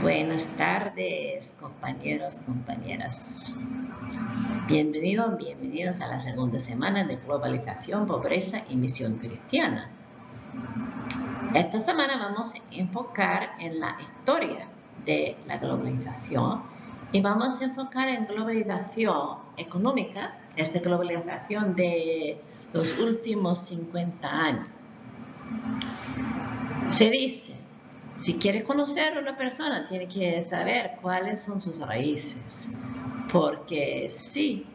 Buenas tardes, compañeros, compañeras. Bienvenidos a la segunda semana de Globalización, Pobreza y Misión Cristiana. Esta semana vamos a enfocar en la historia de la globalización y vamos a enfocar en globalización económica, esta globalización de los últimos 50 años. Se dice, si quiere conocer a una persona, tiene que saber cuáles son sus raíces. Porque sí,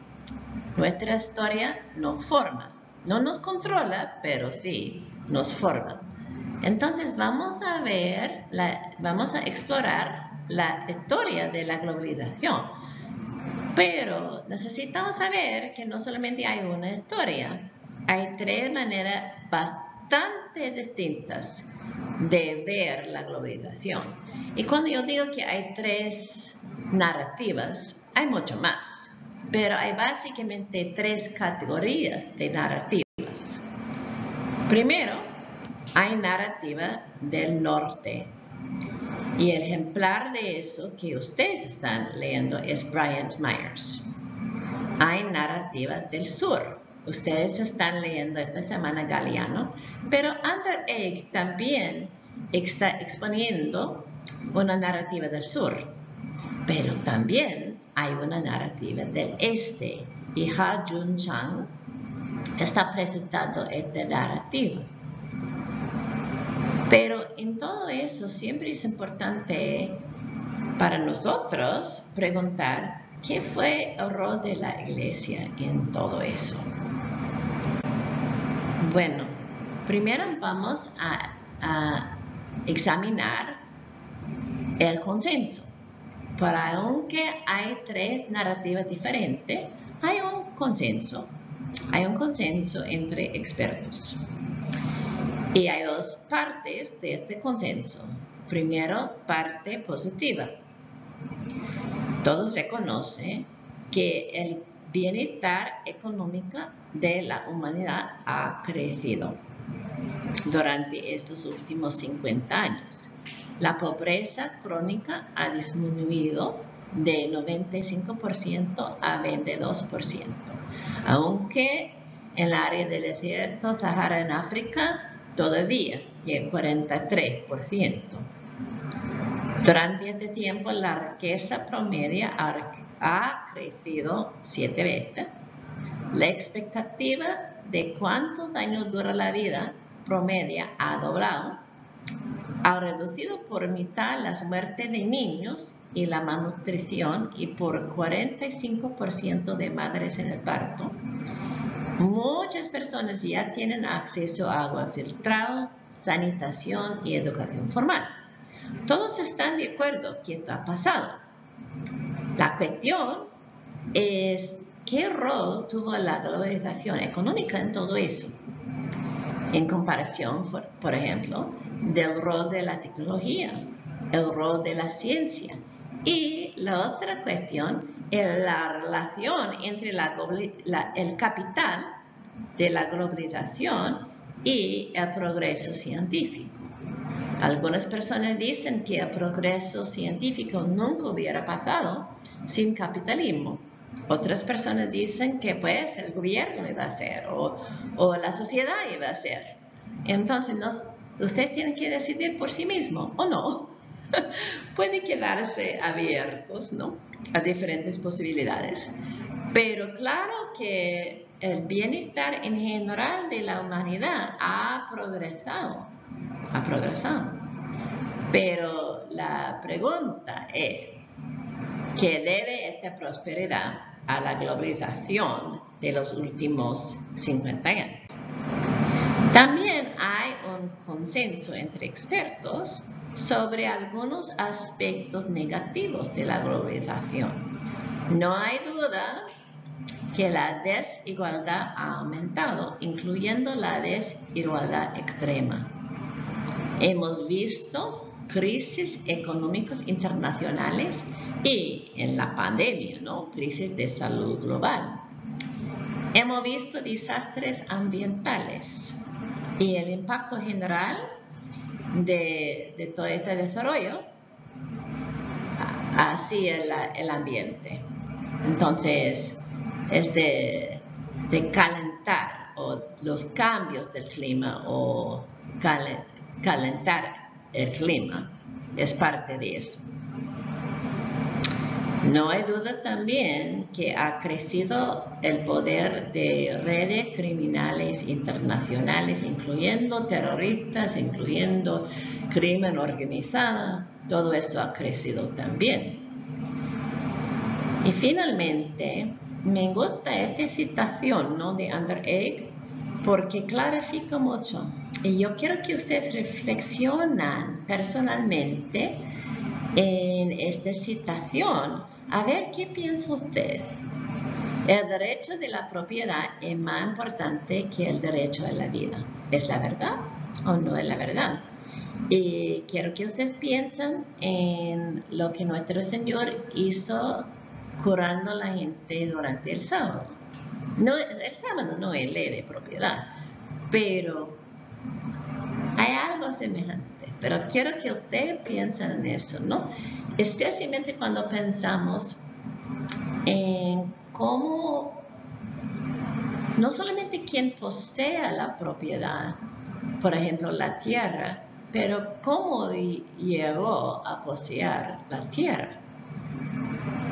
nuestra historia nos forma. No nos controla, pero sí nos forma. Entonces vamos a explorar la historia de la globalización. Pero necesitamos saber que no solamente hay una historia, hay tres maneras bastante distintas de ver la globalización. Y cuando yo digo que hay tres narrativas, hay mucho más, pero hay básicamente tres categorías de narrativas. Primero, hay narrativa del norte. Y el ejemplar de eso que ustedes están leyendo es Bryant Myers. Hay narrativas del sur. Ustedes están leyendo esta semana Galeano, pero Ander Egg también está exponiendo una narrativa del sur. Pero también hay una narrativa del este y Ha Jun Chang está presentando esta narrativa. Pero en todo eso siempre es importante para nosotros preguntar qué fue el rol de la iglesia en todo eso. Bueno, primero vamos a examinar el consenso. Pero aunque hay tres narrativas diferentes, hay un consenso entre expertos. Y hay dos partes de este consenso. Primero, parte positiva. Todos reconocen que el bienestar económico de la humanidad ha crecido durante estos últimos 50 años. La pobreza crónica ha disminuido de 95% a 22%, aunque en el área del desierto Sahara en África todavía es 43%. Durante este tiempo la riqueza promedio ha crecido 7 veces. La expectativa de cuántos años dura la vida promedio ha doblado. Ha reducido por mitad las muertes de niños y la malnutrición y por 45% de madres en el parto. Muchas personas ya tienen acceso a agua filtrada, sanitación y educación formal. Todos están de acuerdo que esto ha pasado. La cuestión es qué rol tuvo la globalización económica en todo eso. En comparación, por ejemplo, del rol de la tecnología, el rol de la ciencia. Y la otra cuestión es la relación entre el capital de la globalización y el progreso científico. Algunas personas dicen que el progreso científico nunca hubiera pasado sin capitalismo. Otras personas dicen que pues el gobierno iba a hacer o la sociedad iba a hacer. Entonces ustedes tienen que decidir por sí mismos o no. Pueden quedarse abiertos, ¿no?, a diferentes posibilidades. Pero claro que el bienestar en general de la humanidad ha progresado. Pero la pregunta es, ¿qué debe esta prosperidad a la globalización de los últimos 50 años? También hay un consenso entre expertos sobre algunos aspectos negativos de la globalización. No hay duda que la desigualdad ha aumentado, incluyendo la desigualdad extrema. Hemos visto crisis económicas internacionales y en la pandemia, ¿no?, crisis de salud global. Hemos visto desastres ambientales y el impacto general de todo este desarrollo así el ambiente. Entonces, es de calentar o los cambios del clima o calentar el clima es parte de eso. No hay duda también que ha crecido el poder de redes criminales internacionales, incluyendo terroristas, incluyendo crimen organizado. Todo esto ha crecido también. Y finalmente, me gusta esta citación, ¿no?, de Ander Egg, porque clarifica mucho. Y yo quiero que ustedes reflexionen personalmente en esta citación, a ver qué piensa usted. El derecho de la propiedad es más importante que el derecho a la vida. ¿Es la verdad o no es la verdad? Y quiero que ustedes piensen en lo que nuestro Señor hizo curando a la gente durante el sábado. No, el sábado no es ley de propiedad, pero hay algo semejante. Pero quiero que ustedes piensen en eso, ¿no? Especialmente cuando pensamos en cómo, no solamente quien posea la propiedad, por ejemplo, la tierra, pero cómo llegó a poseer la tierra.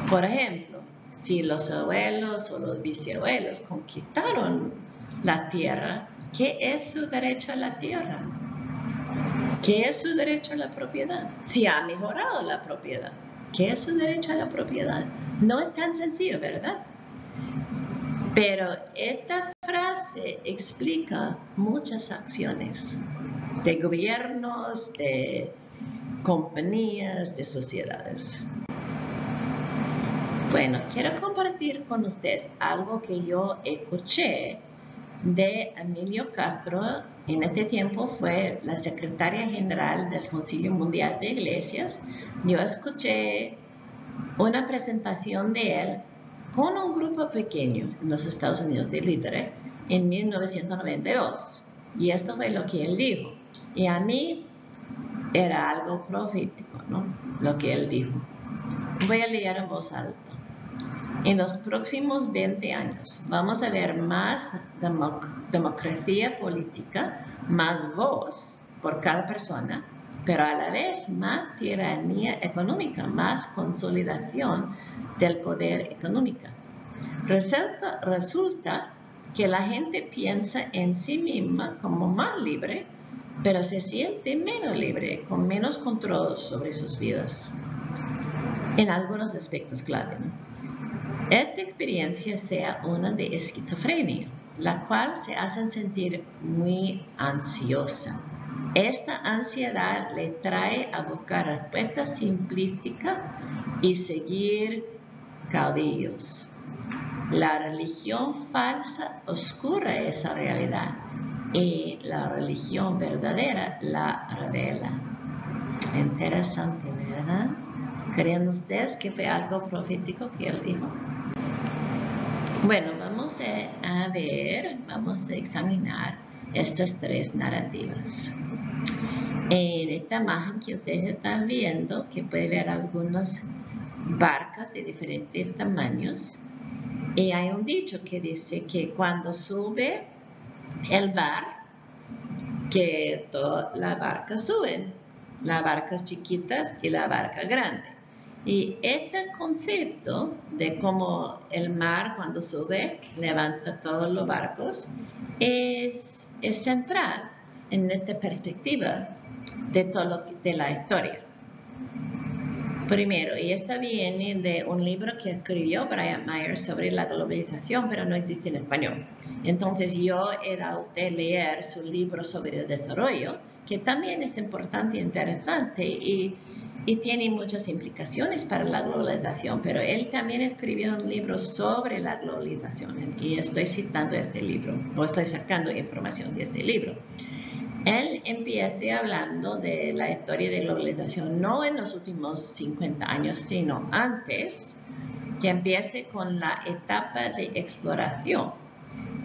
Por ejemplo, si los abuelos o los bisabuelos conquistaron la tierra, ¿qué es su derecho a la tierra? ¿Qué es su derecho a la propiedad? Si ha mejorado la propiedad, ¿qué es su derecho a la propiedad? No es tan sencillo, ¿verdad? Pero esta frase explica muchas acciones de gobiernos, de compañías, de sociedades. Bueno, quiero compartir con ustedes algo que yo escuché de Emilio Castro. En este tiempo fue la secretaria general del Concilio Mundial de Iglesias. Yo escuché una presentación de él con un grupo pequeño en los Estados Unidos de líderes en 1992. Y esto fue lo que él dijo. Y a mí era algo profético, ¿no?, lo que él dijo. Voy a leer en voz alta. En los próximos 20 años vamos a ver más democracia política, más voz por cada persona, pero a la vez más tiranía económica, más consolidación del poder económico. Resulta que la gente piensa en sí misma como más libre, pero se siente menos libre, con menos control sobre sus vidas, en algunos aspectos clave, ¿no? Esta experiencia sea una de esquizofrenia, la cual se hace sentir muy ansiosa. Esta ansiedad le trae a buscar respuestas simplísticas y seguir caudillos. La religión falsa oscura esa realidad y la religión verdadera la revela. Interesante, ¿verdad? ¿Creen ustedes que fue algo profético que él dijo? Bueno, vamos a examinar estas tres narrativas. En esta imagen que ustedes están viendo, que puede ver algunas barcas de diferentes tamaños, y hay un dicho que dice que cuando sube el mar, que todas las barcas suben, las barcas chiquitas y la barca grande. Y este concepto de cómo el mar cuando sube levanta todos los barcos es central en esta perspectiva de la historia. Primero, y esta viene de un libro que escribió Brian Myers sobre la globalización, pero no existe en español. Entonces yo he dado a usted leer su libro sobre el desarrollo, que también es importante e interesante y tiene muchas implicaciones para la globalización, pero él también escribió un libro sobre la globalización y estoy citando este libro, o estoy sacando información de este libro. Él empieza hablando de la historia de globalización, no en los últimos 50 años, sino antes, que empiece con la etapa de exploración,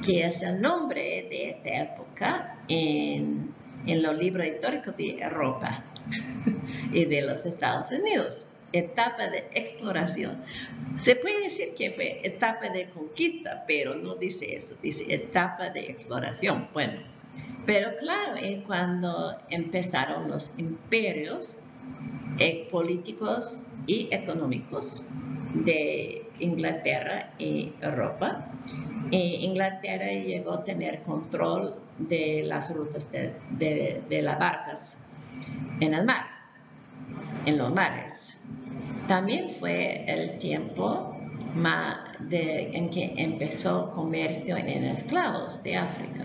que es el nombre de esta época en los libros históricos de Europa y de los Estados Unidos. etapa de exploración. Se puede decir que fue etapa de conquista, pero no dice eso, dice etapa de exploración. Bueno, pero claro, cuando empezaron los imperios políticos y económicos de Inglaterra y Europa, Inglaterra llegó a tener control de las rutas de las barcas en el mar, en los mares. También fue el tiempo en que empezó comercio en esclavos de África.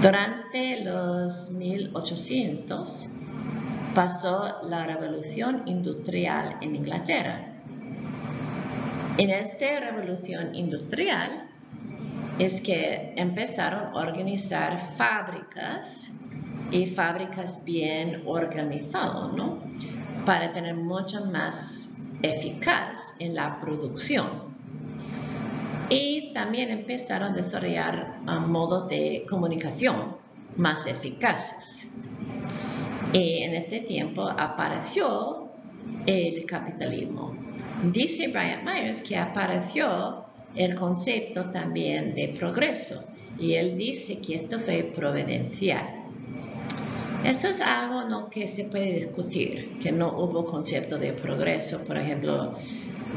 Durante los 1800 pasó la revolución industrial en Inglaterra. En esta revolución industrial es que empezaron a organizar fábricas y fábricas bien organizadas, ¿no? Para tener mucho más eficaz en la producción. Y también empezaron a desarrollar modos de comunicación más eficaces. Y en este tiempo apareció el capitalismo. Dice Bryant Myers que apareció el concepto también de progreso y él dice que esto fue providencial. Eso es algo ¿no? que se puede discutir, que no hubo concepto de progreso, por ejemplo,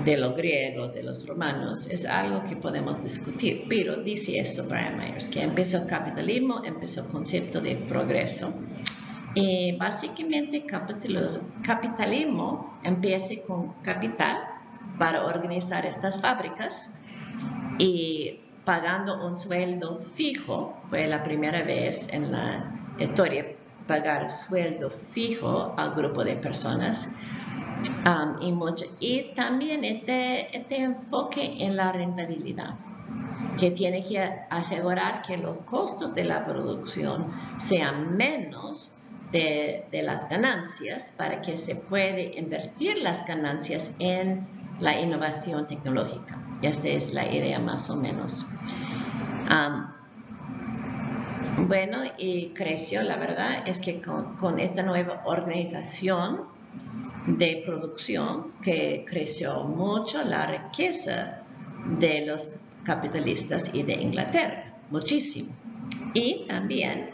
de los griegos, de los romanos, es algo que podemos discutir, pero dice eso Bryant Myers, que empezó el capitalismo, empezó el concepto de progreso. Y básicamente capitalismo empieza con capital para organizar estas fábricas y pagando un sueldo fijo, fue la primera vez en la historia pagar sueldo fijo al grupo de personas. Y también este enfoque en la rentabilidad, que tiene que asegurar que los costos de la producción sean menos de las ganancias para que se puede invertir las ganancias en la innovación tecnológica. Esta es la idea más o menos. Bueno, y creció, la verdad es que con esta nueva organización de producción que creció mucho la riqueza de los capitalistas y de Inglaterra, muchísimo. Y también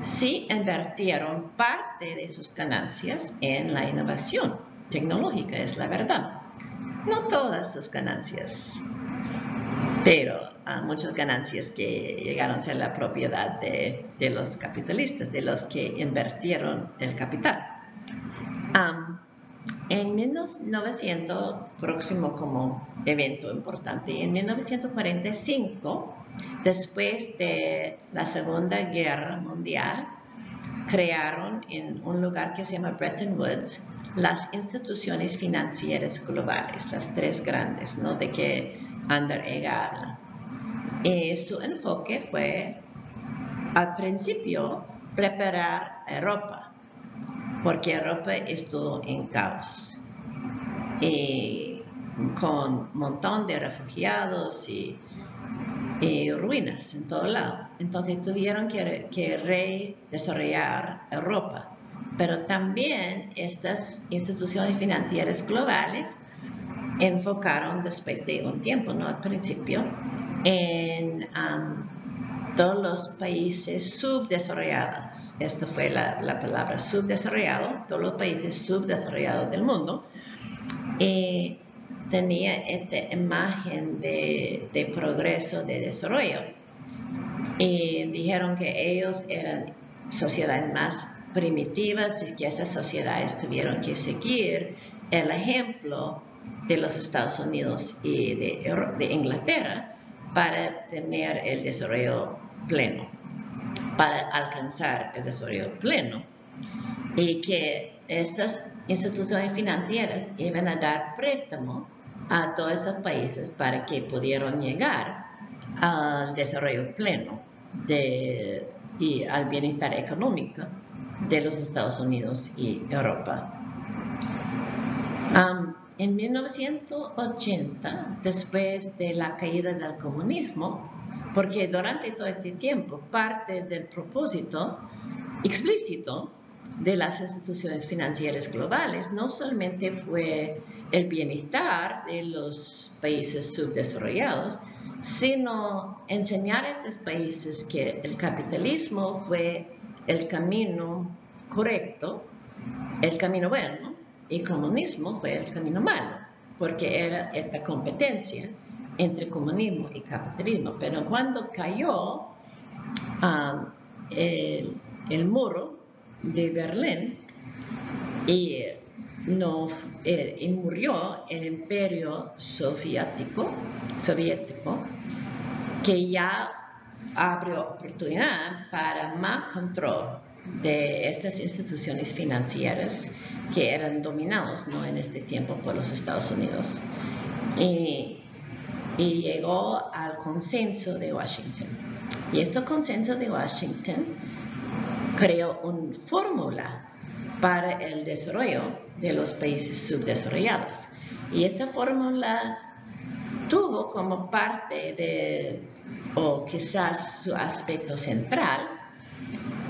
sí invirtieron parte de sus ganancias en la innovación tecnológica, es la verdad. No todas sus ganancias, pero muchas ganancias que llegaron a ser la propiedad de los capitalistas, de los que invirtieron el capital. En 1900, próximo como evento importante, en 1945, después de la Segunda Guerra Mundial, crearon en un lugar que se llama Bretton Woods las instituciones financieras globales, las tres grandes, ¿no? De que Ega habla. Su enfoque fue, al principio, preparar a Europa, porque Europa estuvo en caos, con un montón de refugiados y ruinas en todo lado. Entonces tuvieron que redesarrollar Europa. Pero también estas instituciones financieras globales enfocaron después de un tiempo, ¿no? Al principio, en todos los países subdesarrollados. Esta fue la palabra subdesarrollado, todos los países subdesarrollados del mundo. Tenía esta imagen de progreso, de desarrollo. Y dijeron que ellos eran sociedades más primitivas y que esas sociedades tuvieron que seguir el ejemplo de los Estados Unidos y de Inglaterra para tener el desarrollo pleno, para alcanzar el desarrollo pleno, y que estas instituciones financieras iban a dar préstamo a todos esos países para que pudieran llegar al desarrollo pleno y al bienestar económico de los Estados Unidos y Europa. En 1980, después de la caída del comunismo, porque durante todo ese tiempo parte del propósito explícito de las instituciones financieras globales no solamente fue el bienestar de los países subdesarrollados, sino enseñar a estos países que el capitalismo fue el camino correcto, el camino bueno, y el comunismo fue el camino malo, porque era esta competencia entre comunismo y capitalismo. Pero cuando cayó el muro de Berlín y murió el imperio soviético, que ya abrió oportunidad para más control de estas instituciones financieras que eran dominados, ¿no?, en este tiempo por los Estados Unidos. Y llegó al consenso de Washington. Y este consenso de Washington creó una fórmula para el desarrollo de los países subdesarrollados. Y esta fórmula tuvo como parte o quizás su aspecto central,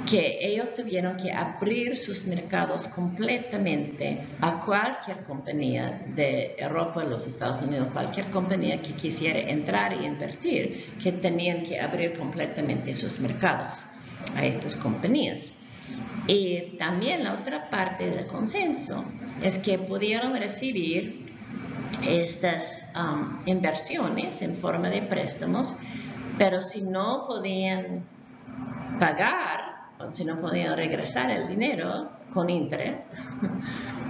que ellos tuvieron que abrir sus mercados completamente a cualquier compañía de Europa, los Estados Unidos, cualquier compañía que quisiera entrar y invertir, que tenían que abrir completamente sus mercados a estas compañías. Y también la otra parte del consenso es que pudieron recibir estas inversiones en forma de préstamos, pero si no podían pagar, o si no podían regresar el dinero con interés,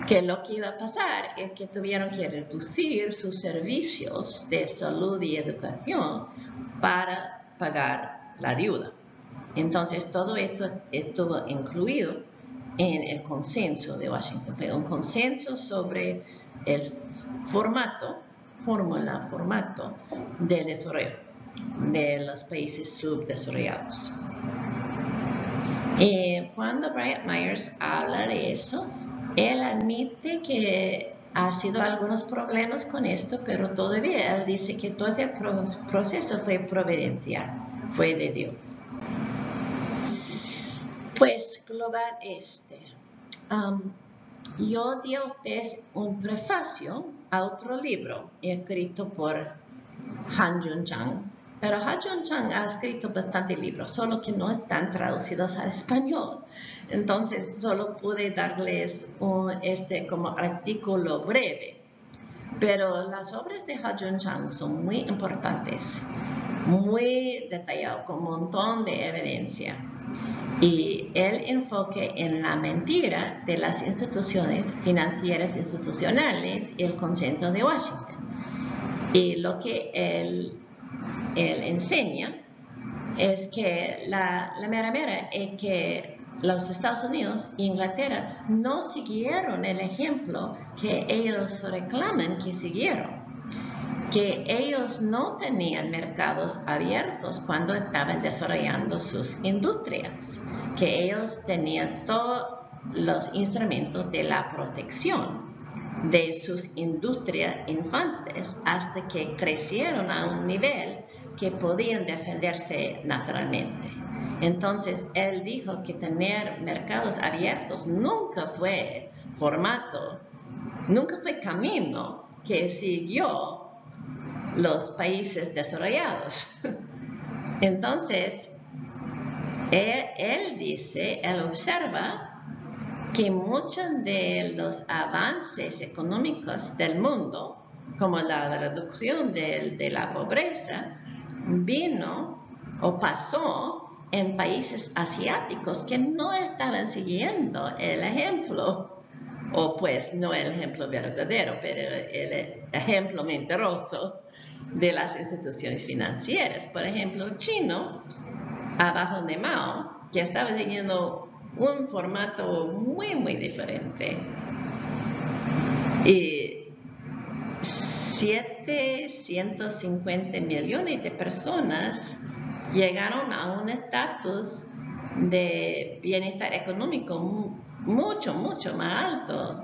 que lo que iba a pasar es que tuvieron que reducir sus servicios de salud y educación para pagar la deuda. Entonces, todo esto estuvo incluido en el consenso de Washington. Fue un consenso sobre el formato de desarrollo de los países subdesarrollados. Cuando Bryant Myers habla de eso, él admite que ha sido algunos problemas con esto, pero todavía él dice que todo el proceso fue providencial, fue de Dios. Pues Global Este. Yo di a ustedes un prefacio a otro libro escrito por Han Jun Chang. Pero Han Jun Chang ha escrito bastantes libros, solo que no están traducidos al español. Entonces, solo pude darles como artículo breve. Pero las obras de Han Jun Chang son muy importantes, muy detalladas, con un montón de evidencia. Y el enfoque en la mentira de las instituciones financieras institucionales y el consenso de Washington. Y lo que él enseña es que la mera es que los Estados Unidos e Inglaterra no siguieron el ejemplo que ellos reclaman que siguieron, que ellos no tenían mercados abiertos cuando estaban desarrollando sus industrias, que ellos tenían todos los instrumentos de la protección de sus industrias infantes hasta que crecieron a un nivel que podían defenderse naturalmente. Entonces, él dijo que tener mercados abiertos nunca fue camino que siguió los países desarrollados. Entonces, él observa que muchos de los avances económicos del mundo, como la reducción de la pobreza, vino o pasó en países asiáticos que no estaban siguiendo el ejemplo, o pues no el ejemplo verdadero, pero el ejemplo mentiroso de las instituciones financieras. Por ejemplo, China, abajo de Mao, que estaba siguiendo un formato muy, muy diferente. Y 750 millones de personas llegaron a un estatus de bienestar económico mucho, mucho más alto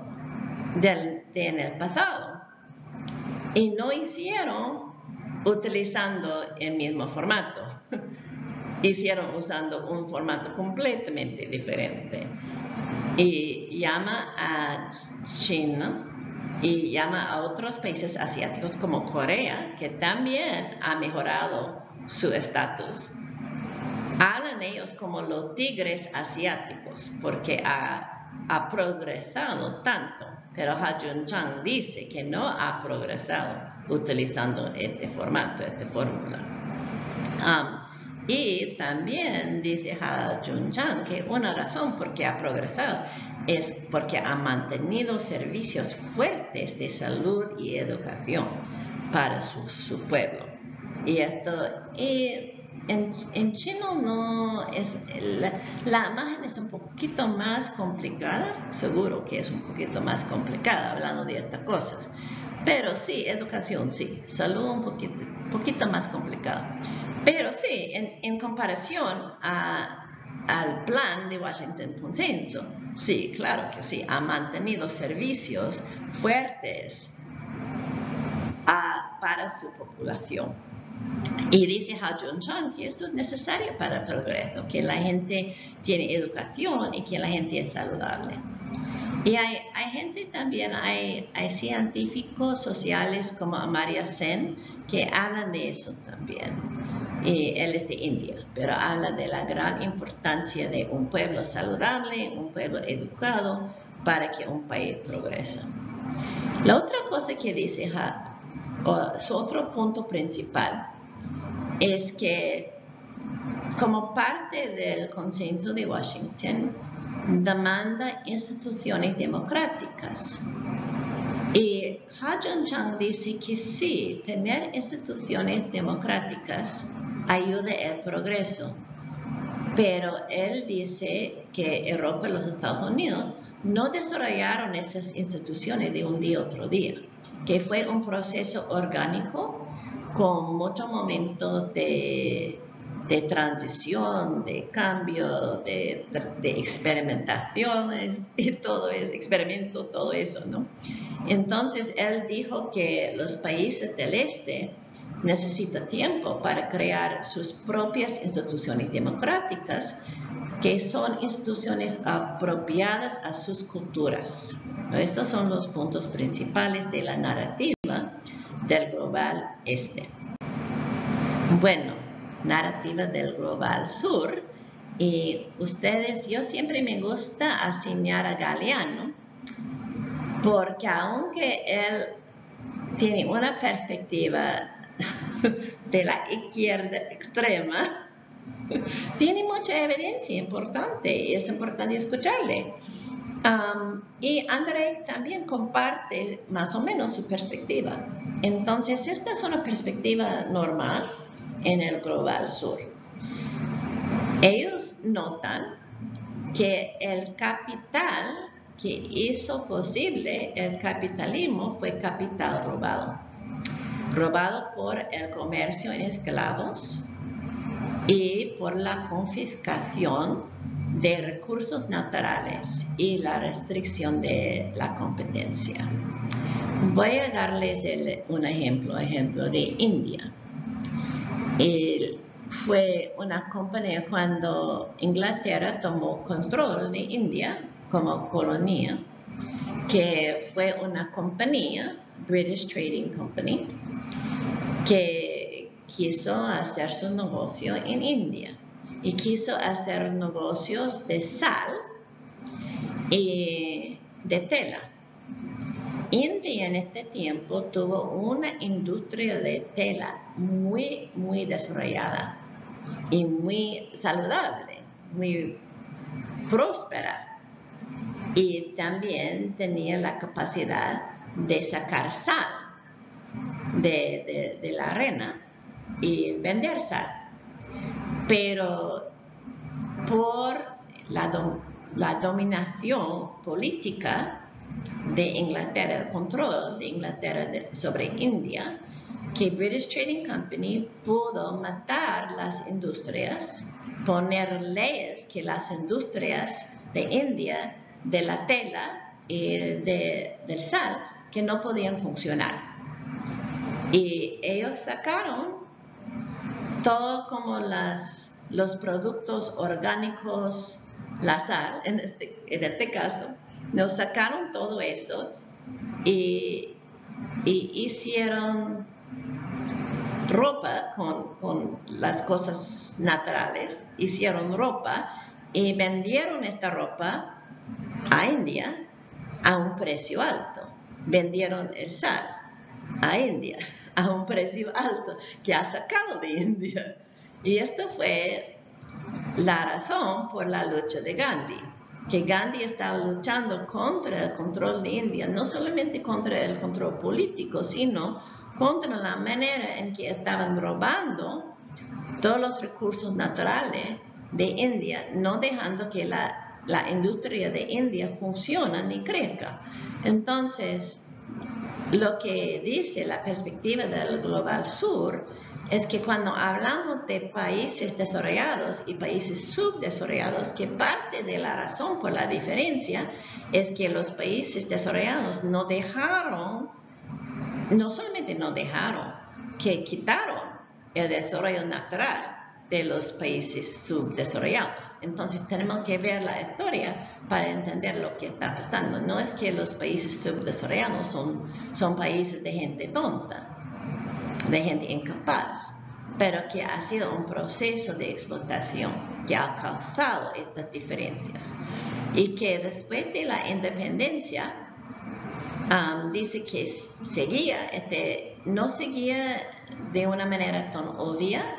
de en el pasado. Y no hicieron utilizando el mismo formato. Hicieron usando un formato completamente diferente. y llama a China y llama a otros países asiáticos como Corea, que también ha mejorado su estatus. Hablan ellos como los tigres asiáticos porque ha progresado tanto, pero Ha Jun-chang dice que no ha progresado utilizando este formato, esta fórmula. Y también dice Ha Jun-chang que una razón por qué ha progresado es porque ha mantenido servicios fuertes de salud y educación para su pueblo. Y en chino no es, la imagen es un poquito más complicada, seguro que es un poquito más complicada hablando de estas cosas. Pero sí, educación sí, salud un poquito más complicada. Pero sí, en comparación al plan de Washington Consenso, sí, claro que sí, ha mantenido servicios fuertes para su población. Y dice Ha Jun-chang que esto es necesario para el progreso, que la gente tiene educación y que la gente es saludable. Y hay gente también, hay científicos sociales como Amartya Sen que hablan de eso también. Y él es de India, pero habla de la gran importancia de un pueblo saludable, un pueblo educado para que un país progrese. La otra cosa que dice su otro punto principal, es que como parte del consenso de Washington demanda instituciones democráticas. Y Ha Jun-chang dice que sí, tener instituciones democráticas ayuda al progreso, pero él dice que Europa y los Estados Unidos no desarrollaron esas instituciones de un día a otro día, que fue un proceso orgánico con muchos momentos de transición, de cambio, de experimentaciones y todo eso, ¿no? Entonces él dijo que los países del este necesitan tiempo para crear sus propias instituciones democráticas, que son instituciones apropiadas a sus culturas. Estos son los puntos principales de la narrativa del Global Este. Bueno, narrativa del Global Sur. Y ustedes, yo siempre me gusta asignar a Galeano, porque aunque él tiene una perspectiva de la izquierda extrema, tiene mucha evidencia importante y es importante escucharle. Y Andrei también comparte más o menos su perspectiva. Entonces, esta es una perspectiva normal en el Global Sur. Ellos notan que el capital que hizo posible el capitalismo fue capital robado. Robado por el comercio en esclavos y por la confiscación de recursos naturales y la restricción de la competencia. Voy a darles un ejemplo de India. Fue una compañía cuando Inglaterra tomó control de India como colonia, que fue una compañía, British Trading Company, que quiso hacer su negocio en India y quiso hacer negocios de sal y de tela. India en este tiempo tuvo una industria de tela muy, muy desarrollada y muy saludable, muy próspera. Y también tenía la capacidad de sacar sal de la arena y vender sal. Pero por la dominación política de Inglaterra, el control de Inglaterra sobre India, que British Trading Company pudo matar las industrias, poner leyes que las industrias de India, de la tela y del sal, que no podían funcionar. Y ellos sacaron todo como los productos orgánicos, la sal, en en este caso, nos sacaron todo eso y hicieron ropa con las cosas naturales, hicieron ropa y vendieron esta ropa a India a un precio alto. Vendieron el sal a India a un precio alto que ha sacado de India. Y esto fue la razón por la lucha de Gandhi, que Gandhi estaba luchando contra el control de India, no solamente contra el control político, sino contra la manera en que estaban robando todos los recursos naturales de India, no dejando que la industria de India funcione ni crezca. Entonces, lo que dice la perspectiva del Global Sur es que cuando hablamos de países desarrollados y países subdesarrollados, que parte de la razón por la diferencia es que los países desarrollados no solamente no dejaron, que quitaron el desarrollo natural de los países subdesarrollados. Entonces tenemos que ver la historia para entender lo que está pasando. No es que los países subdesarrollados son países de gente tonta, de gente incapaz, pero que ha sido un proceso de explotación que ha causado estas diferencias. Y que después de la independencia, dice que no seguía de una manera tan obvia,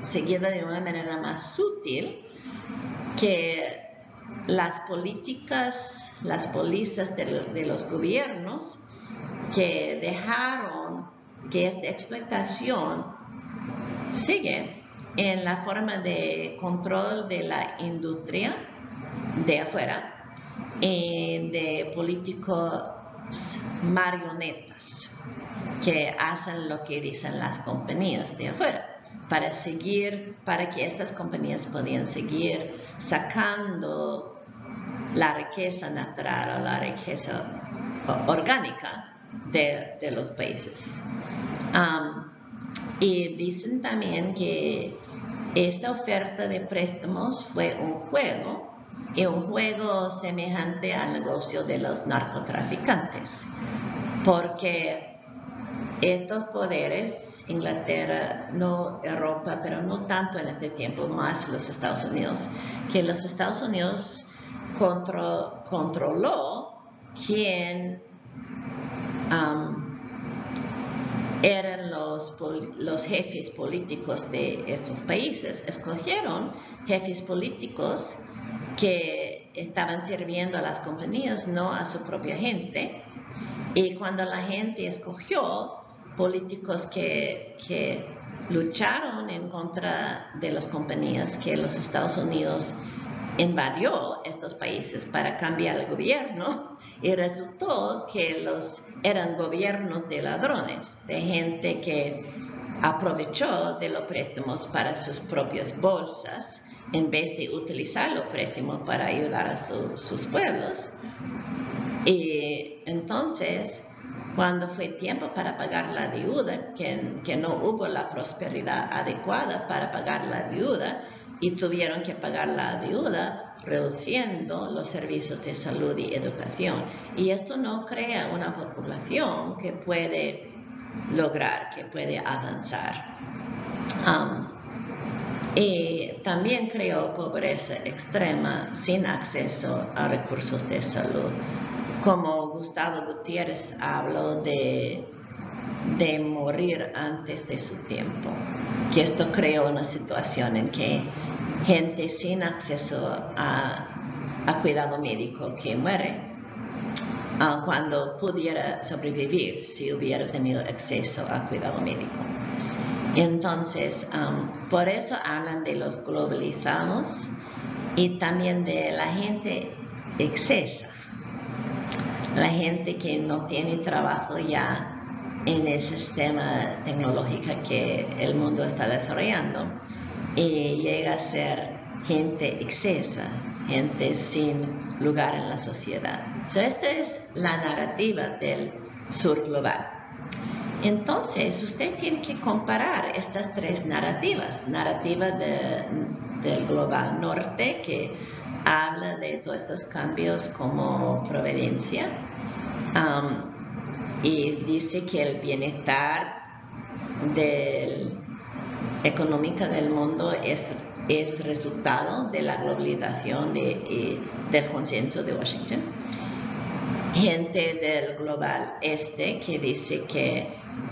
seguía de una manera más sutil, que las políticas, las políticas de los gobiernos que dejaron que esta explotación sigue en la forma de control de la industria de afuera y de políticos marionetas que hacen lo que dicen las compañías de afuera para que estas compañías puedan seguir sacando la riqueza natural o la riqueza orgánica de los países. Y dicen también que esta oferta de préstamos fue un juego, y un juego semejante al negocio de los narcotraficantes, porque estos poderes, Inglaterra, no Europa, pero no tanto en este tiempo, más los Estados Unidos, que los Estados Unidos controló quién eran los jefes políticos de estos países. Escogieron jefes políticos que estaban sirviendo a las compañías, no a su propia gente. Y cuando la gente escogió políticos que lucharon en contra de las compañías, que los Estados Unidos invadió estos países para cambiar el gobierno, y resultó que eran gobiernos de ladrones, de gente que aprovechó de los préstamos para sus propias bolsas en vez de utilizar los préstamos para ayudar a sus pueblos. Y entonces, cuando fue tiempo para pagar la deuda, que no hubo la prosperidad adecuada para pagar la deuda, y tuvieron que pagar la deuda reduciendo los servicios de salud y educación. Y esto no crea una población que puede lograr, que puede avanzar. Y también creó pobreza extrema sin acceso a recursos de salud. Como Gustavo Gutiérrez habló de morir antes de su tiempo, que esto creó una situación en que gente sin acceso a cuidado médico que muere cuando pudiera sobrevivir si hubiera tenido acceso a cuidado médico. Entonces, por eso hablan de los globalizados y también de la gente excesa, la gente que no tiene trabajo ya en el sistema tecnológico que el mundo está desarrollando, y llega a ser gente excesa, gente sin lugar en la sociedad. Esta es la narrativa del sur global. Entonces, usted tiene que comparar estas tres narrativas. Narrativa del global norte, que habla de todos estos cambios como providencia y dice que el bienestar económico del mundo es resultado de la globalización del consenso de Washington. Gente del global este que dice que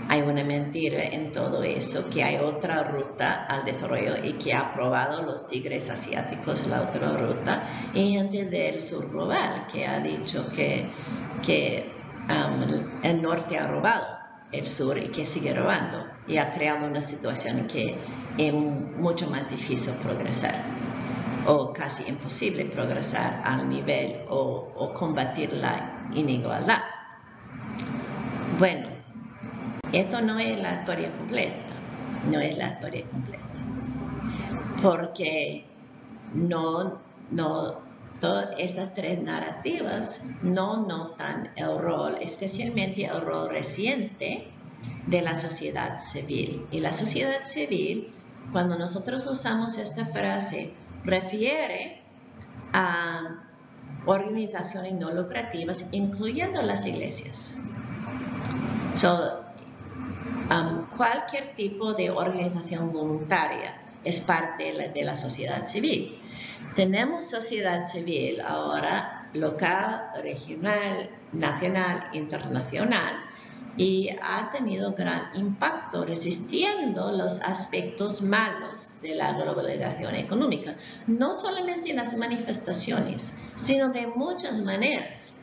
hay una mentira en todo eso, que hay otra ruta al desarrollo y que ha probado los tigres asiáticos la otra ruta, y gente del sur global que ha dicho que el norte ha robado el sur y que sigue robando y ha creado una situación que es mucho más difícil progresar o casi imposible progresar al nivel o combatir la inigualdad. Bueno, esto no es la historia completa, porque todas estas tres narrativas no notan el rol, especialmente el rol reciente de la sociedad civil. Y la sociedad civil, cuando nosotros usamos esta frase, refiere a organizaciones no lucrativas, incluyendo las iglesias. Cualquier tipo de organización voluntaria es parte de la sociedad civil. Tenemos sociedad civil ahora local, regional, nacional, internacional, y ha tenido gran impacto resistiendo los aspectos malos de la globalización económica, no solamente en las manifestaciones, sino de muchas maneras.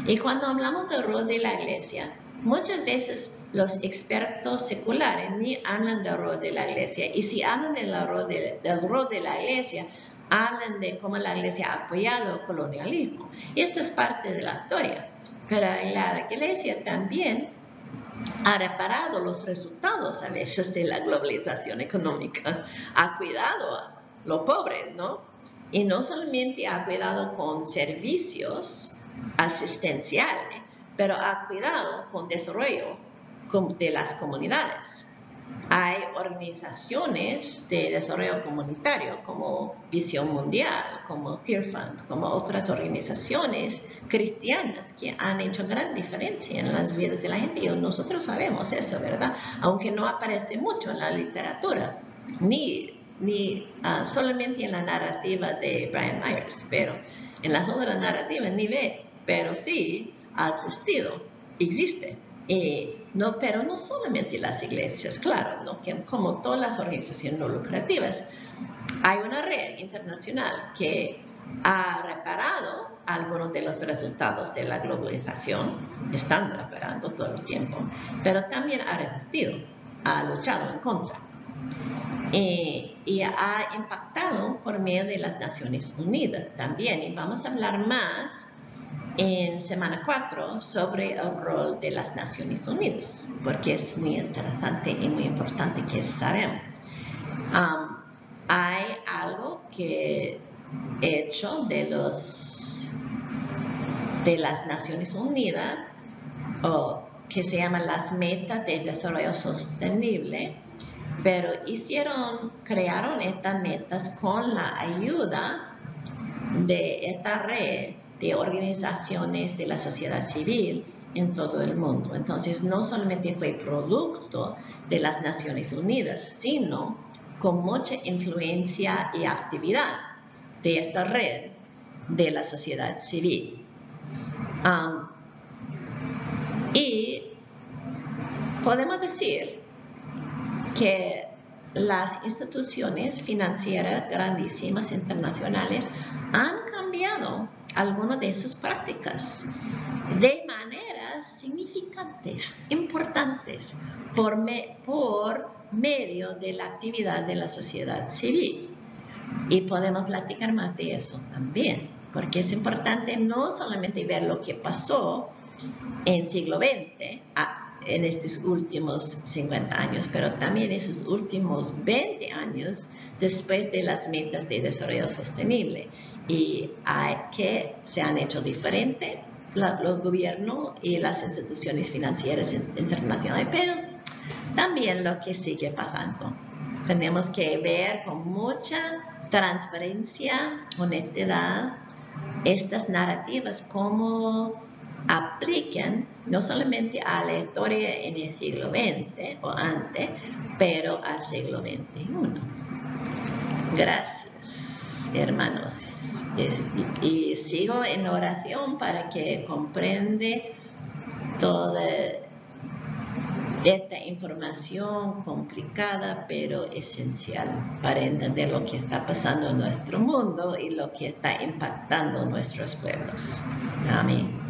Y cuando hablamos del rol de la iglesia, muchas veces los expertos seculares ni hablan del rol de la iglesia, y si hablan del rol de la iglesia, hablan de cómo la iglesia ha apoyado el colonialismo. Y esto es parte de la historia. Pero la iglesia también ha reparado los resultados a veces de la globalización económica. Ha cuidado a los pobres, ¿no? Y no solamente ha cuidado con servicios asistenciales, pero ha cuidado con desarrollo de las comunidades. Hay organizaciones de desarrollo comunitario como Visión Mundial, como Tear Fund, como otras organizaciones cristianas que han hecho gran diferencia en las vidas de la gente. Y nosotros sabemos eso, ¿verdad? Aunque no aparece mucho en la literatura, ni solamente en la narrativa de Brian Myers, pero en las otras narrativas ni ve, pero sí ha existido, existe. Pero no solamente las iglesias, claro, ¿no? Que como todas las organizaciones no lucrativas, hay una red internacional que ha reparado algunos de los resultados de la globalización, están reparando todo el tiempo, pero también ha resistido, ha luchado en contra. Y ha impactado por medio de las Naciones Unidas también, y vamos a hablar más en semana 4 sobre el rol de las Naciones Unidas, porque es muy interesante y muy importante que sabemos. Hay algo que he hecho de las Naciones Unidas, que se llama las metas de desarrollo sostenible, pero crearon estas metas con la ayuda de esta red de organizaciones de la sociedad civil en todo el mundo. Entonces, no solamente fue producto de las Naciones Unidas, sino con mucha influencia y actividad de esta red de la sociedad civil. Y podemos decir que las instituciones financieras grandísimas internacionales han cambiado algunas de sus prácticas de maneras significantes, importantes, por medio de la actividad de la sociedad civil. Y podemos platicar más de eso también, porque es importante no solamente ver lo que pasó en el siglo XX, en estos últimos 50 años, pero también esos últimos 20 años después de las metas de desarrollo sostenible, y que se han hecho diferente los gobiernos y las instituciones financieras internacionales, pero también lo que sigue pasando. Tenemos que ver con mucha transparencia, honestidad, estas narrativas cómo aplican no solamente a la historia en el siglo XX o antes, pero al siglo XXI. Gracias, hermanos. Y sigo en oración para que comprende toda esta información complicada pero esencial para entender lo que está pasando en nuestro mundo y lo que está impactando nuestros pueblos. Amén.